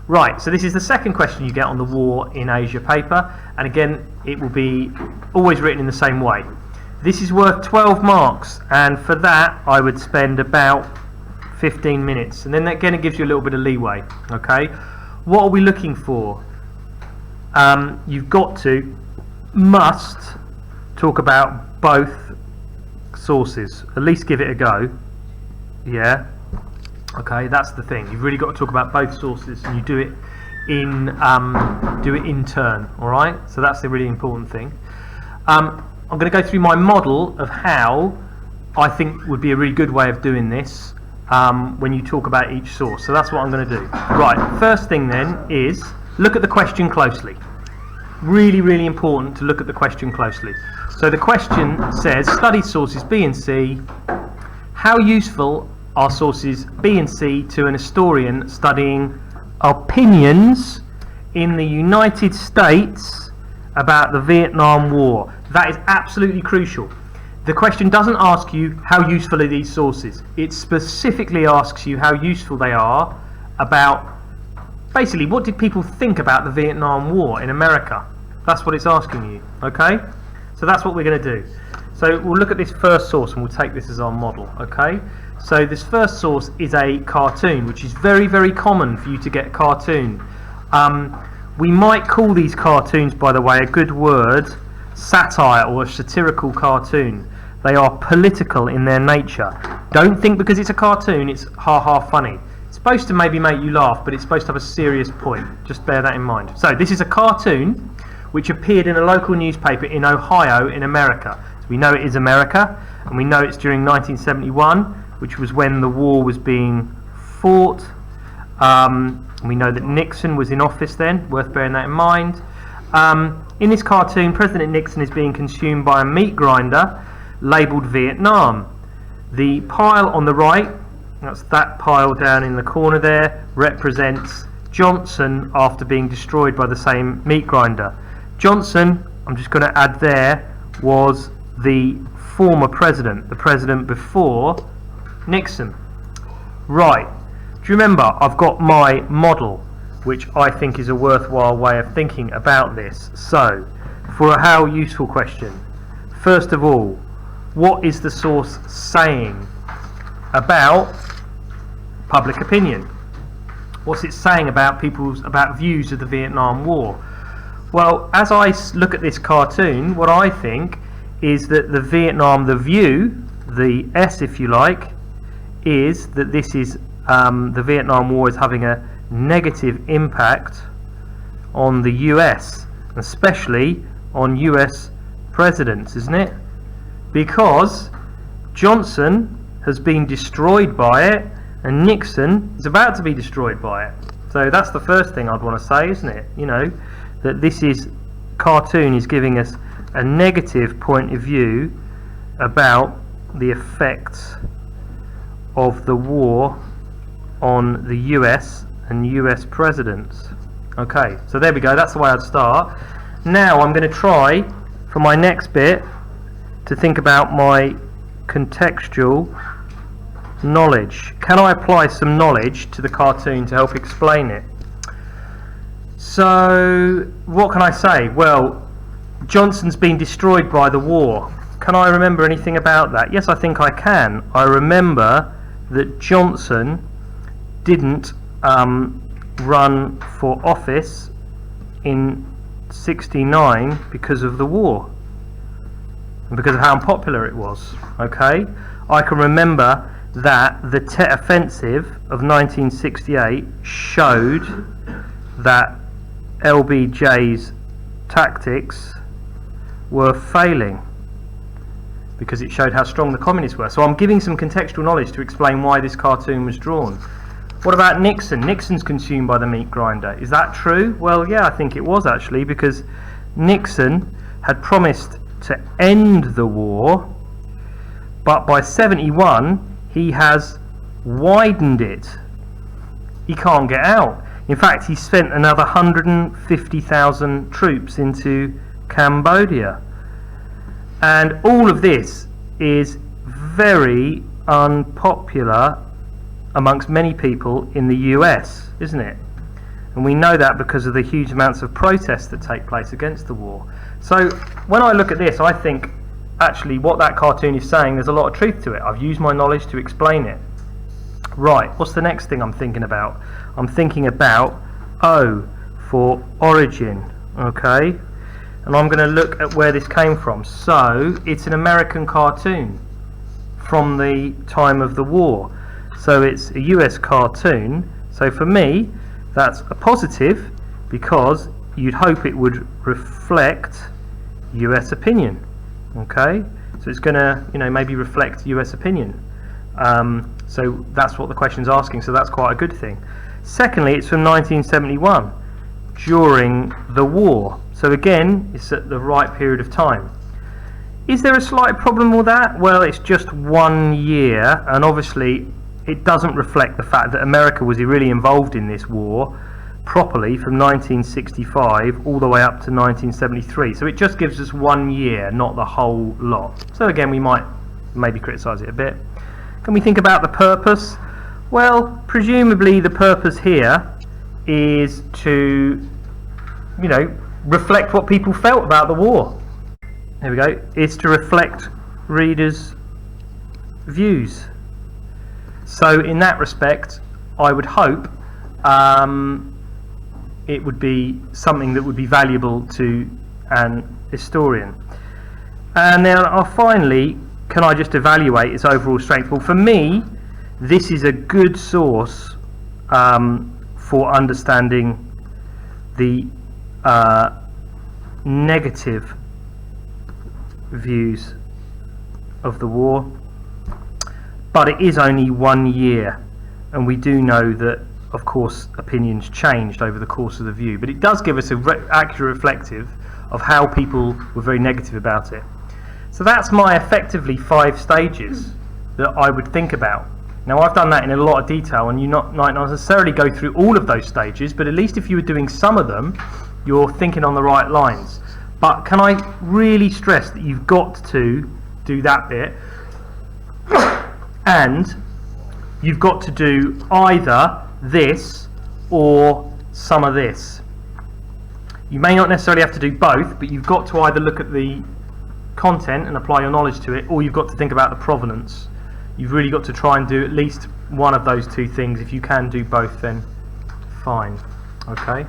Right, so this is the second question you get on the War in Asia paper, and again it will be always written in the same way. This is worth 12 marks, and for that I would spend about 15 minutes, and then that again it gives you a little bit of leeway. Okay, what are we looking for? You've must talk about both sources, at least give it a go. Yeah. Okay, that's the thing. You've really got to talk about both sources, and you do it in turn. All right. So that's the really important thing. I'm going to go through my model of how I think would be a really good way of doing this when you talk about each source. So that's what I'm going to do. Right. First thing then is look at the question closely. Really, really important to look at the question closely. So the question says, study sources B and C. How useful are sources B and C to an historian studying opinions in the United States about the Vietnam War? That is absolutely crucial. The question doesn't ask you how useful are these sources. It specifically asks you how useful they are about, basically, what did people think about the Vietnam War in America? That's what it's asking you. Okay? So that's what we're going to do. So we'll look at this first source and we'll take this as our model. Okay? So this first source is a cartoon, which is very, very common for you to get a cartoon. We might call these cartoons, by the way, a good word, satire or a satirical cartoon. They are political in their nature. Don't think because it's a cartoon it's ha-ha funny. It's supposed to maybe make you laugh, but it's supposed to have a serious point. Just bear that in mind. So this is a cartoon which appeared in a local newspaper in Ohio in America. So we know it is America, and we know it's during 1971, which was when the war was being fought. We know that Nixon was in office then, worth bearing that in mind. In this cartoon, President Nixon is being consumed by a meat grinder labelled Vietnam. The pile on the right, that's that pile down in the corner there, represents Johnson after being destroyed by the same meat grinder. Johnson, I'm just going to add there, was the former president, the president before Nixon. Right, do you remember I've got my model, which I think is a worthwhile way of thinking about this. So for a how useful question, first of all, what is the source saying about public opinion? What's it saying about about views of the Vietnam War? Well, as I look at this cartoon, what I think is that the view, the S if you like, is that this is the Vietnam War is having a negative impact on the US, especially on US presidents, isn't it? Because Johnson has been destroyed by it and Nixon is about to be destroyed by it. So that's the first thing I'd want to say, isn't it? You know, that this cartoon is giving us a negative point of view about the effects of the war on the US and US presidents. Okay, so there we go, that's the way I'd start. Now I'm going to try, for my next bit, to think about my contextual knowledge. Can I apply some knowledge to the cartoon to help explain it? So, what can I say? Well, Johnson's been destroyed by the war. Can I remember anything about that? Yes, I think I can. I remember that Johnson didn't run for office in '69 because of the war and because of how unpopular it was. Okay, I can remember that the Tet Offensive of 1968 showed that LBJ's tactics were failing because it showed how strong the communists were. So I'm giving some contextual knowledge to explain why this cartoon was drawn. What about Nixon? Nixon's consumed by the meat grinder. Is that true? Well, yeah, I think it was actually, because Nixon had promised to end the war, but by '71 he has widened it. He can't get out. In fact, he sent another 150,000 troops into Cambodia. And all of this is very unpopular amongst many people in the US, isn't it? and we know that because of the huge amounts of protests that take place against the war. So when I look at this, I think actually what that cartoon is saying, there's a lot of truth to it. I've used my knowledge to explain it. Right, what's the next thing I'm thinking about? I'm thinking about O for origin, okay? And I'm going to look at where this came from. So it's an American cartoon from the time of the war. So it's a US cartoon. So for me, that's a positive, because you'd hope it would reflect US opinion. Okay, so it's going to, maybe reflect US opinion. So that's what the question's asking, so that's quite a good thing. Secondly, it's from 1971, during the war. So again, it's at the right period of time. Is there a slight problem with that? Well, it's just 1 year, and obviously it doesn't reflect the fact that America was really involved in this war properly from 1965 all the way up to 1973. So it just gives us 1 year, not the whole lot. So again, we might maybe criticise it a bit. Can we think about the purpose? Well, presumably the purpose here is to, reflect what people felt about the war. There we go. It's to reflect readers' views. So in that respect, I would hope it would be something that would be valuable to an historian. And then finally, can I just evaluate its overall strength? Well, for me, this is a good source for understanding the negative views of the war, but it is only 1 year, and we do know that, of course, opinions changed over the course of the view, but it does give us an accurate reflective of how people were very negative about it. So that's my effectively 5 stages that I would think about. Now, I've done that in a lot of detail, and you might not necessarily go through all of those stages, but at least if you were doing some of them, you're thinking on the right lines. But can I really stress that you've got to do that bit, and you've got to do either this or some of this. You may not necessarily have to do both, but you've got to either look at the content and apply your knowledge to it, or you've got to think about the provenance. You've really got to try and do at least one of those two things. If you can do both, then fine. Okay.